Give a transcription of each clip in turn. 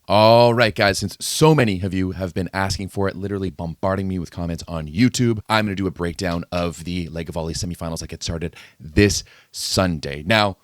All right, guys, since so many of you have been asking for it, literally bombarding me with comments on YouTube, I'm going to do a breakdown of the LegaVolley Semi-Finals that get started this Sunday. Now,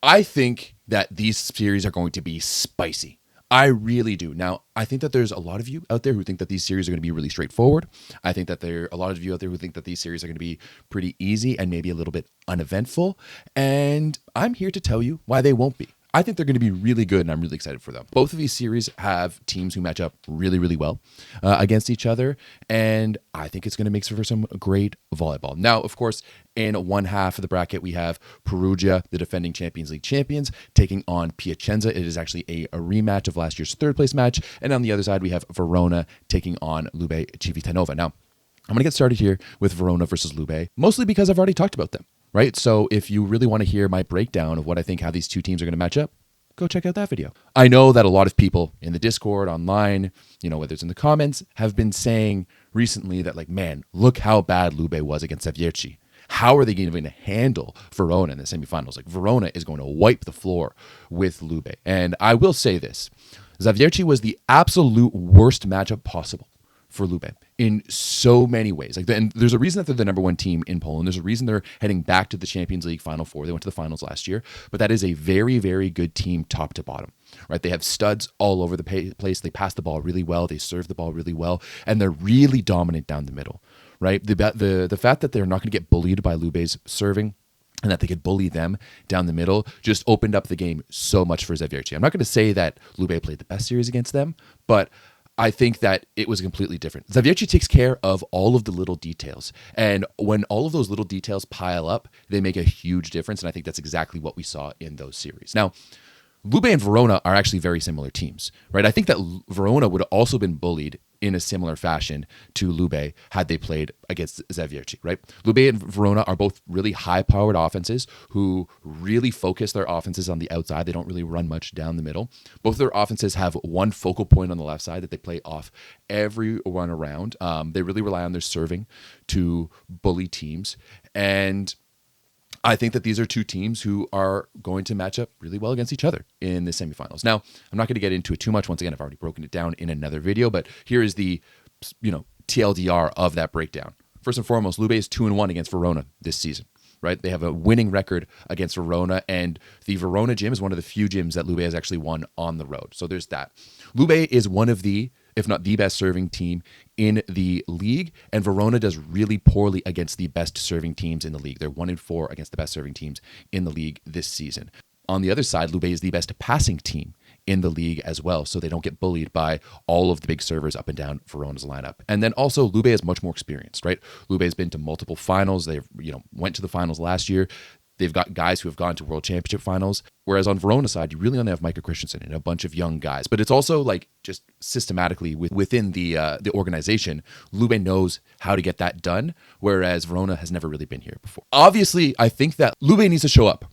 I think that these series are going to be spicy. I really do. Now, I think that there's a lot of you out there who think that these series are going to be really straightforward. I think that there are a lot of you out there who think that these series are going to be pretty easy and maybe a little bit uneventful. And I'm here to tell you why they won't be. I think they're going to be really good, and I'm really excited for them. Both of these series have teams who match up really, really well against each other, and I think it's going to make for some great volleyball. Now, of course, in one half of the bracket, we have Perugia, the defending Champions League champions, taking on Piacenza. It is actually a rematch of last year's third-place match, and on the other side, we have Verona taking on Lube Civitanova. Now, I'm going to get started here with Verona versus Lube, mostly because I've already talked about them. Right? So if you really want to hear my breakdown of what I think how these two teams are going to match up, go check out that video. I know that a lot of people in the Discord, online, whether it's in the comments, have been saying recently that like, man, look how bad Lube was against Everett. How are they going to handle Verona in the semifinals? Like Verona is going to wipe the floor with Lube. And I will say this, Everett was the absolute worst matchup possible for Lube in so many ways. And there's a reason that they're the number one team in Poland. There's a reason they're heading back to the Champions League Final Four. They went to the finals last year, but that is a very, very good team top to bottom, right? They have studs all over the place. They pass the ball really well. They serve the ball really well, and they're really dominant down the middle, right? The fact that they're not going to get bullied by Lube's serving and that they could bully them down the middle just opened up the game so much for Everett. I'm not going to say that Lube played the best series against them, but I think that it was completely different. Everett takes care of all of the little details. And when all of those little details pile up, they make a huge difference. And I think that's exactly what we saw in those series. Now, Lube and Verona are actually very similar teams, right? I think that Verona would have also been bullied in a similar fashion to Lube had they played against Everett, right? Lube and Verona are both really high-powered offenses who really focus their offenses on the outside. They don't really run much down the middle. Both of their offenses have one focal point on the left side that they play off everyone around. They really rely on their serving to bully teams. And I think that these are two teams who are going to match up really well against each other in the semifinals. Now, I'm not going to get into it too much. Once again, I've already broken it down in another video, but here is the, TLDR of that breakdown. First and foremost, Lube is 2-1 against Verona this season, right? They have a winning record against Verona, and the Verona gym is one of the few gyms that Lube has actually won on the road. So there's that. Lube is one of the, if not the best serving team in the league, and Verona does really poorly against the best serving teams in the league. They're 1-4 against the best serving teams in the league this season. On the other side, Lube is the best passing team in the league as well, so they don't get bullied by all of the big servers up and down Verona's lineup. And then also, Lube is much more experienced, right? Lube has been to multiple finals. They've, went to the finals last year. They've got guys who have gone to World Championship finals, whereas on Verona's side, you really only have Micah Christensen and a bunch of young guys. But it's also like just systematically within the organization, Lube knows how to get that done, whereas Verona has never really been here before. Obviously, I think that Lube needs to show up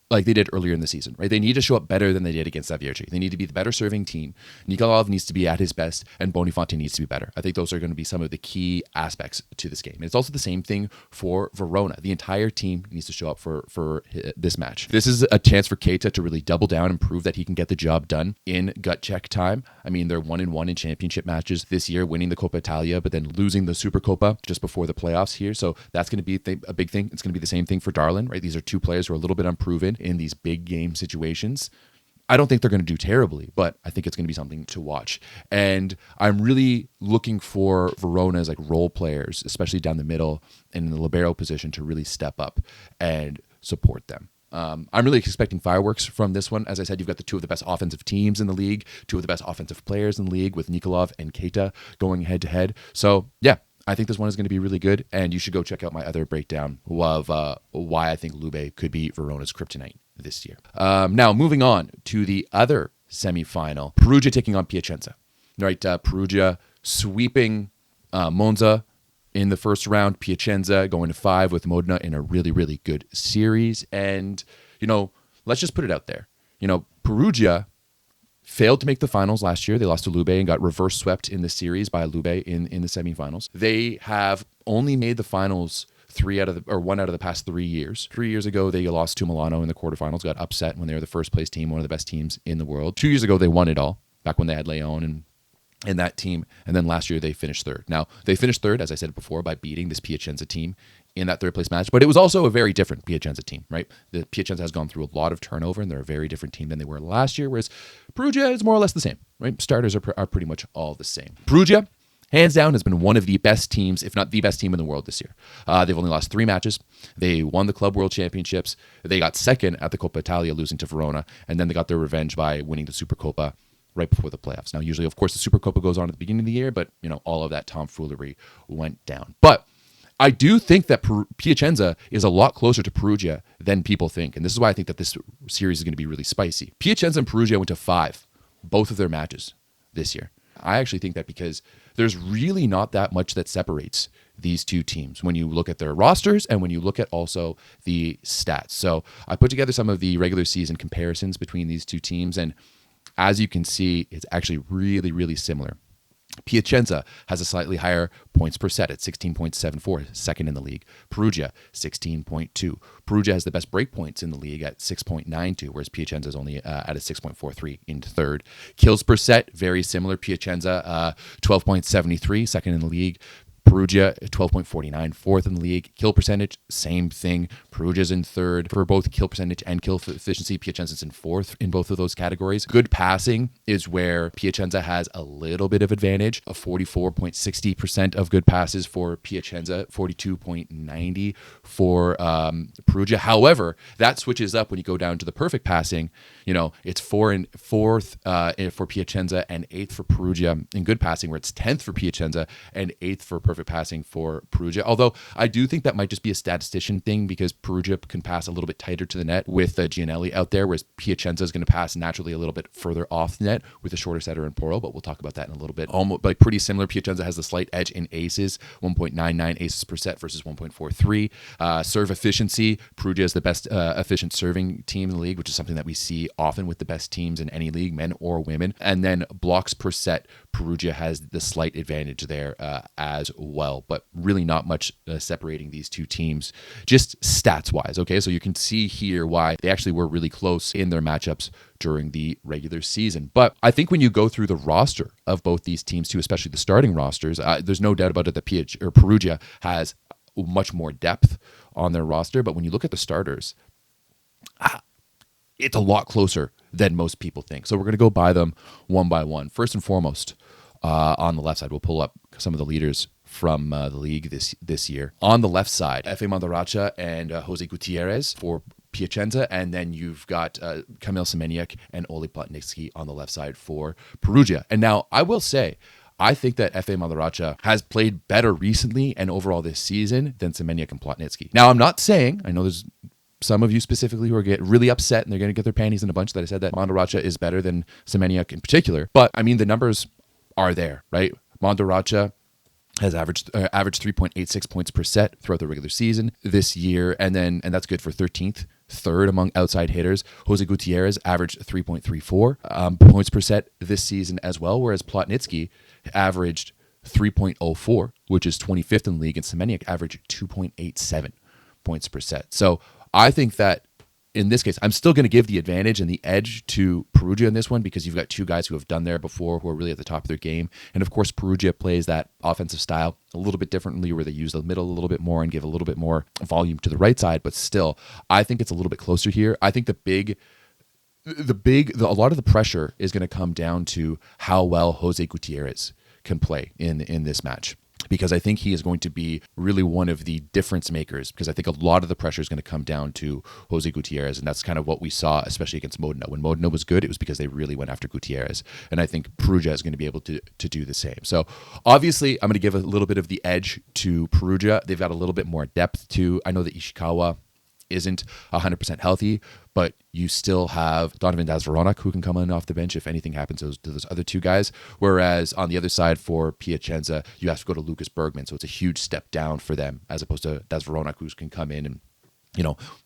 like they did earlier in the season, right? They need to show up better than they did against Everett. They need to be the better serving team. Nikolov needs to be at his best, and Boniface needs to be better. I think those are going to be some of the key aspects to this game. And it's also the same thing for Verona. The entire team needs to show up for this match. This is a chance for Keita to really double down and prove that he can get the job done in gut check time. I mean, they're 1-1 in championship matches this year, winning the Coppa Italia, but then losing the Supercoppa just before the playoffs here. So that's going to be a big thing. It's going to be the same thing for Darlin, right? These are two players who are a little bit unproven in these big game situations. I don't think they're going to do terribly, but I think it's going to be something to watch. And I'm really looking for Verona's like role players, especially down the middle and in the libero position, to really step up and support them. I'm really expecting fireworks from this one. As I said, you've got the two of the best offensive teams in the league, two of the best offensive players in the league with Nikolov and Keita going head to head. So yeah, I think this one is going to be really good, and you should go check out my other breakdown of why I think Lube could be Verona's kryptonite this year. Now, moving on to the other semifinal, Perugia taking on Piacenza. Right, Perugia sweeping Monza in the first round. Piacenza going to 5 with Modena in a really, really good series. And, let's just put it out there. Perugia failed to make the finals last year. They lost to Lube and got reverse swept in the series by Lube in the semifinals. They have only made the finals one out of the past 3 years. 3 years ago, they lost to Milano in the quarterfinals, got upset when they were the first place team, one of the best teams in the world. 2 years ago, they won it all. back when they had Leon and that team. And then last year they finished third. Now, they finished third, as I said before, by beating this Piacenza team in that third place match. But it was also a very different Piacenza team, right? The Piacenza has gone through a lot of turnover, and they're a very different team than they were last year, whereas Perugia is more or less the same, right? Starters are pretty much all the same. Perugia, hands down, has been one of the best teams, if not the best team in the world this year. They've only lost 3 matches. They won the Club World Championships. They got second at the Coppa Italia, losing to Verona, and then they got their revenge by winning the Supercoppa right before the playoffs. Now, usually, of course, the Supercoppa goes on at the beginning of the year, but, all of that tomfoolery went down. But I do think that Piacenza is a lot closer to Perugia than people think, and this is why I think that this series is going to be really spicy. Piacenza and Perugia went to 5, both of their matches this year. I actually think that because there's really not that much that separates these two teams when you look at their rosters and when you look at also the stats. So I put together some of the regular season comparisons between these two teams, and as you can see, it's actually really, really similar. Piacenza has a slightly higher points per set at 16.74, second in the league. Perugia, 16.2. Perugia has the best break points in the league at 6.92, whereas Piacenza is only at a 6.43 in third. Kills per set, very similar. Piacenza, 12.73, second in the league. Perugia, 12.49, fourth in the league. Kill percentage, same thing. Perugia's in third for both kill percentage and kill efficiency. Piacenza's in fourth in both of those categories. Good passing is where Piacenza has a little bit of advantage, of 44.60% of good passes for Piacenza, 42.90 for Perugia. However, that switches up when you go down to the perfect passing. It's 4th and 4th for Piacenza and 8th for Perugia in good passing, where it's 10th for Piacenza and 8th for perfect passing for Perugia. Although I do think that might just be a statistician thing, because Perugia can pass a little bit tighter to the net with Gianelli out there, whereas Piacenza is going to pass naturally a little bit further off the net with a shorter setter in Poro, but we'll talk about that in a little bit. Almost like pretty similar. Piacenza has the slight edge in aces, 1.99 aces per set versus 1.43. Serve efficiency, Perugia is the best efficient serving team in the league, which is something that we see often with the best teams in any league, men or women. And then blocks per set, Perugia has the slight advantage there as well, but really not much separating these two teams, just stats wise. Okay, so you can see here why they actually were really close in their matchups during the regular season. But I think when you go through the roster of both these teams too, especially the starting rosters, there's no doubt about it that Perugia has much more depth on their roster. But when you look at the starters, it's a lot closer than most people think. So we're going to go by them one by one. First and foremost, on the left side, we'll pull up some of the leaders from the league this year. On the left side, Efe Mandaraccia and Jose Gutierrez for Piacenza, and then you've got Kamil Semeniuk and Oli Plotnitsky on the left side for Perugia. And now I will say, I think that Efe Mandaraccia has played better recently and overall this season than Semeniuk and Plotnitsky. Now, I'm not saying, I know there's some of you specifically who are getting really upset and they're going to get their panties in a bunch that I said that Mandaraccia is better than Semeniuk in particular, but I mean, the numbers are there, right? Mandaraccia has averaged 3.86 points per set throughout the regular season this year, and that's good for 13th, third among outside hitters. Jose Gutierrez averaged 3.34 points per set this season as well, whereas Plotnitsky averaged 3.04, which is 25th in the league, and Semeniuk averaged 2.87 points per set. So I think that in this case, I'm still going to give the advantage and the edge to Perugia in this one, because you've got two guys who have done there before, who are really at the top of their game. And of course, Perugia plays that offensive style a little bit differently, where they use the middle a little bit more and give a little bit more volume to the right side. But still, I think it's a little bit closer here. I think a lot of the pressure is going to come down to how well Jose Gutierrez can play in this match, because I think he is going to be really one of the difference makers, because I think a lot of the pressure is going to come down to Jose Gutierrez, and that's kind of what we saw, especially against Modena. When Modena was good, it was because they really went after Gutierrez, and I think Perugia is going to be able to do the same. So obviously, I'm going to give a little bit of the edge to Perugia. They've got a little bit more depth too. I know that Ishikawa isn't 100% healthy, but you still have Donovan Verona, who can come in off the bench if anything happens to those other two guys. Whereas on the other side for Piacenza, you have to go to Lucas Bergman, so it's a huge step down for them, as opposed to Verona, who can come in and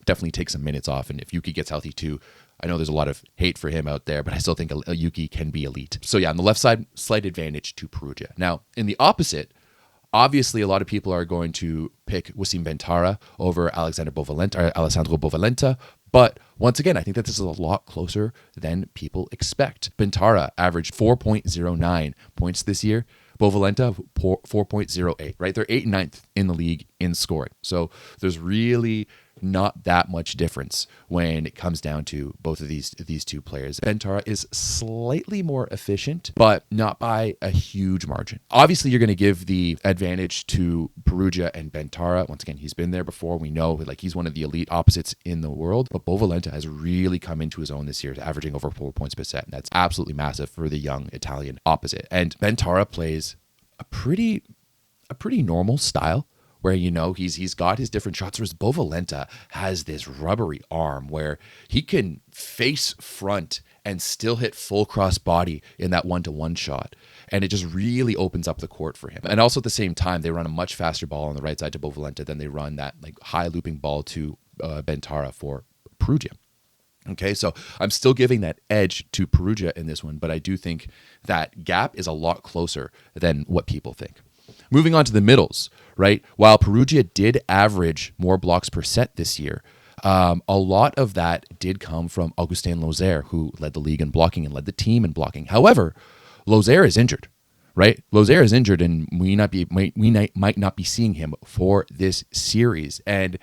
definitely take some minutes off. And if Yuki gets healthy too, I know there's a lot of hate for him out there, but I still think a Yuki can be elite. So yeah, on the left side, slight advantage to Perugia. Now, in the opposite, obviously, a lot of people are going to pick Wasim Bentara over Alessandro Bovalenta, But once again, I think that this is a lot closer than people expect. Bentara averaged 4.09 points this year. Bovalenta, 4.08, right? They're 8th and 9th in the league in scoring. So there's really not that much difference when it comes down to both of these two players. Bentara is slightly more efficient, but not by a huge margin. Obviously, you're going to give the advantage to Perugia and Bentara. Once again, he's been there before. We know like he's one of the elite opposites in the world, but Bovalenta has really come into his own this year, averaging over 4 points per set. And that's absolutely massive for the young Italian opposite. And Bentara plays a pretty normal style, where, you know, he's got his different shots, whereas Bovalenta has this rubbery arm where he can face front and still hit full cross body in that 1-to-1 shot. And it just really opens up the court for him. And also at the same time, they run a much faster ball on the right side to Bovalenta than they run that like high looping ball to Bentara for Perugia. Okay, so I'm still giving that edge to Perugia in this one, but I do think that gap is a lot closer than what people think. Moving on to the middles, right? While Perugia did average more blocks per set this year, a lot of that did come from Augustin Lozère, who led the league in blocking and led the team in blocking. However, Lozère is injured, right? Lozère is injured, and we might not be seeing him for this series. And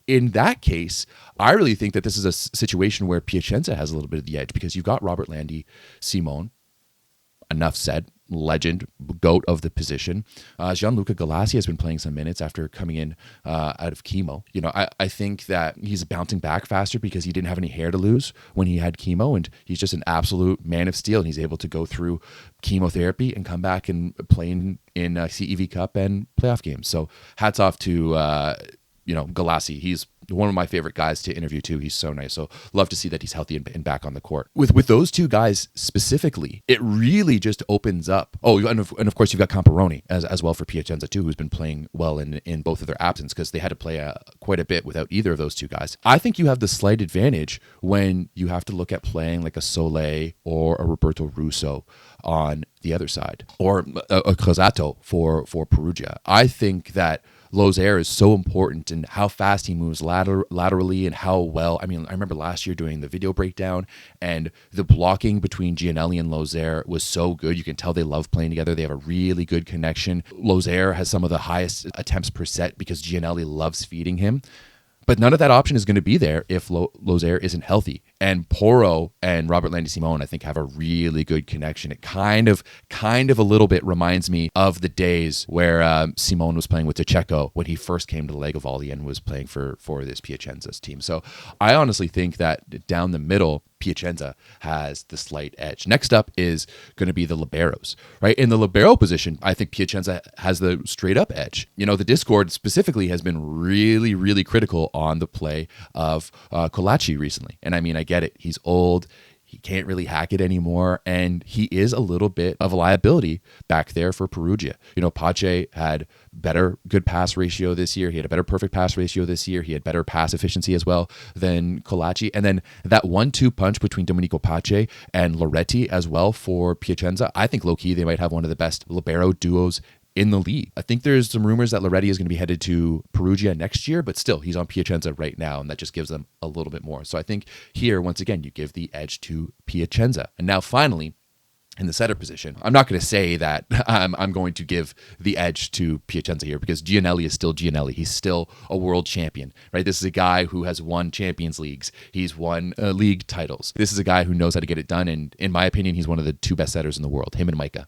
in that case, I really think that this is a situation where Piacenza has a little bit of the edge, because you've got Robert Landy Simone, enough said, legend, GOAT of the position. Gianluca Galassi has been playing some minutes after coming in out of chemo. You know, I think that he's bouncing back faster because he didn't have any hair to lose when he had chemo, and he's just an absolute man of steel, and he's able to go through chemotherapy and come back and play in CEV Cup and playoff games. So hats off to Galassi. He's one of my favorite guys to interview too. He's so nice. So love to see that he's healthy and back on the court. With those two guys specifically, it really just opens up. Oh, and of course you've got Camperoni as well for Piacenza too, who's been playing well in both of their absence, because they had to play quite a bit without either of those two guys. I think you have the slight advantage when you have to look at playing like a Soleil or a Roberto Russo on the other side, or a Crozzato for Perugia. I think that Lozère is so important in how fast he moves laterally and how well. I mean, I remember last year doing the video breakdown, and the blocking between Gianelli and Lozère was so good. You can tell they love playing together. They have a really good connection. Lozère has some of the highest attempts per set because Gianelli loves feeding him. But none of that option is going to be there if Lozère isn't healthy. And Porro and Robert Landy Simone, I think, have a really good connection. It kind of a little bit reminds me of the days where Simone was playing with Pacheco when he first came to the LegaVolley and was playing for this Piacenza's team. So I honestly think that down the middle, Piacenza has the slight edge. Next up is going to be the liberos, right? In the libero position, I think Piacenza has the straight up edge. You know, the Discord specifically has been really, really critical on the play of Colaci recently. And I mean, I get it. He's old. He can't really hack it anymore, and he is a little bit of a liability back there for Perugia. You know, Pace had better good pass ratio this year. He had a better perfect pass ratio this year. He had better pass efficiency as well than Colaci. And then that 1-2 punch between Domenico Pace and Loretti as well for Piacenza. I think low-key they might have one of the best libero duos in the league. I think there's some rumors that Loretti is going to be headed to Perugia next year, but still, he's on Piacenza right now, and that just gives them a little bit more. So I think here, once again, you give the edge to Piacenza. And now finally, in the setter position, I'm not going to say that I'm going to give the edge to Piacenza here, because Gianelli is still Gianelli. He's still a world champion, right? This is a guy who has won Champions Leagues. He's won league titles. This is a guy who knows how to get it done, and in my opinion, he's one of the two best setters in the world, him and Micah.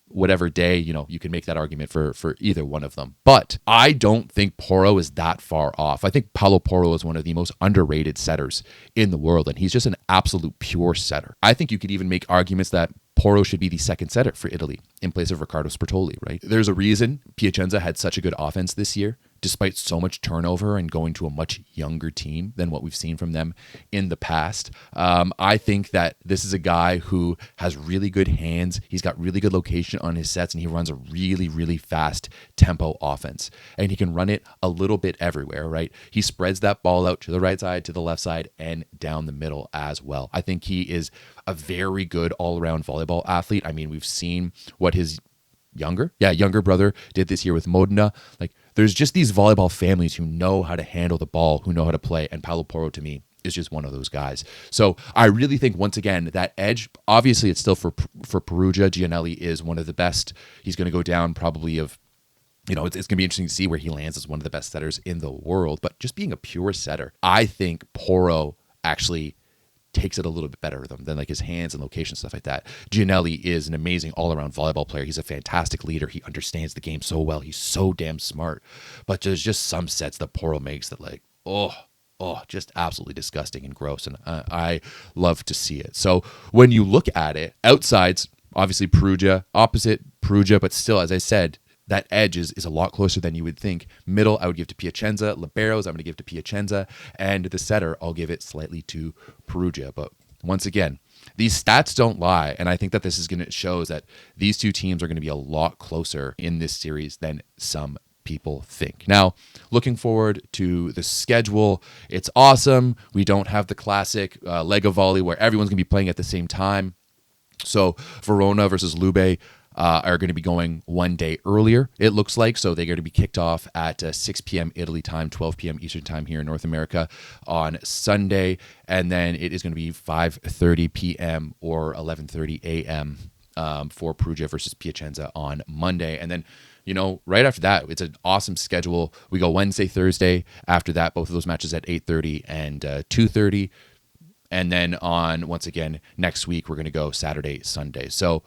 Whatever day, you can make that argument for either one of them. But I don't think Porro is that far off. I think Paolo Porro is one of the most underrated setters in the world, and he's just an absolute pure setter. I think you could even make arguments that Porro should be the second setter for Italy in place of Riccardo Sbertoli, right? There's a reason Piacenza had such a good offense this year, despite so much turnover and going to a much younger team than what we've seen from them in the past. I think that this is a guy who has really good hands. He's got really good location on his sets, and he runs a really, really fast tempo offense. And he can run it a little bit everywhere, right? He spreads that ball out to the right side, to the left side, and down the middle as well. I think he is a very good all-around volleyball athlete. I mean, we've seen what his younger brother did this year with Modena. Like, there's just these volleyball families who know how to handle the ball, who know how to play, and Paolo Porro, to me, is just one of those guys. So I really think, once again, that edge, obviously it's still for Perugia. Gianelli is one of the best. He's going to go down probably of, it's going to be interesting to see where he lands as one of the best setters in the world. But just being a pure setter, I think Poro actually takes it a little bit better than like his hands and location, stuff like that. Gianelli is an amazing all-around volleyball player. He's a fantastic leader. He understands the game so well. He's so damn smart. But there's just some sets that Poro makes that like, just absolutely disgusting and gross. And I love to see it. So when you look at it, outsides, obviously Perugia, opposite Perugia, but still, as I said, that edge is a lot closer than you would think. Middle, I would give to Piacenza. Liberos, I'm going to give to Piacenza. And the setter, I'll give it slightly to Perugia. But once again, these stats don't lie. And I think that this is going to show that these two teams are going to be a lot closer in this series than some people think. Now, looking forward to the schedule. It's awesome. We don't have the classic LegaVolley where everyone's going to be playing at the same time. So Verona versus Lube are going to be going one day earlier, it looks like. So they're going to be kicked off at 6 p.m. Italy time, 12 p.m. Eastern time here in North America on Sunday. And then it is going to be 5:30 p.m. or 11:30 a.m. For Perugia versus Piacenza on Monday. And then, right after that, it's an awesome schedule. We go Wednesday, Thursday. After that, both of those matches at 8:30 and 2:30. And then once again, next week, we're going to go Saturday, Sunday. So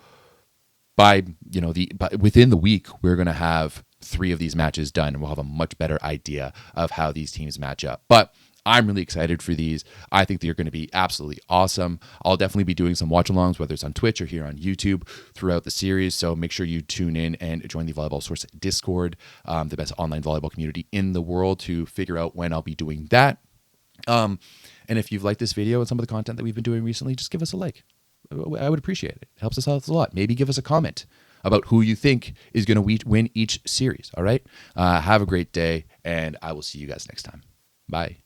within the week, we're going to have 3 of these matches done, and we'll have a much better idea of how these teams match up. But I'm really excited for these. I think they're going to be absolutely awesome. I'll definitely be doing some watch-alongs, whether it's on Twitch or here on YouTube throughout the series. So make sure you tune in and join the Volleyball Source Discord, the best online volleyball community in the world, to figure out when I'll be doing that. And if you've liked this video and some of the content that we've been doing recently, just give us a like. I would appreciate it. It helps us out a lot. Maybe give us a comment about who you think is going to win each series. All right. Have a great day, and I will see you guys next time. Bye.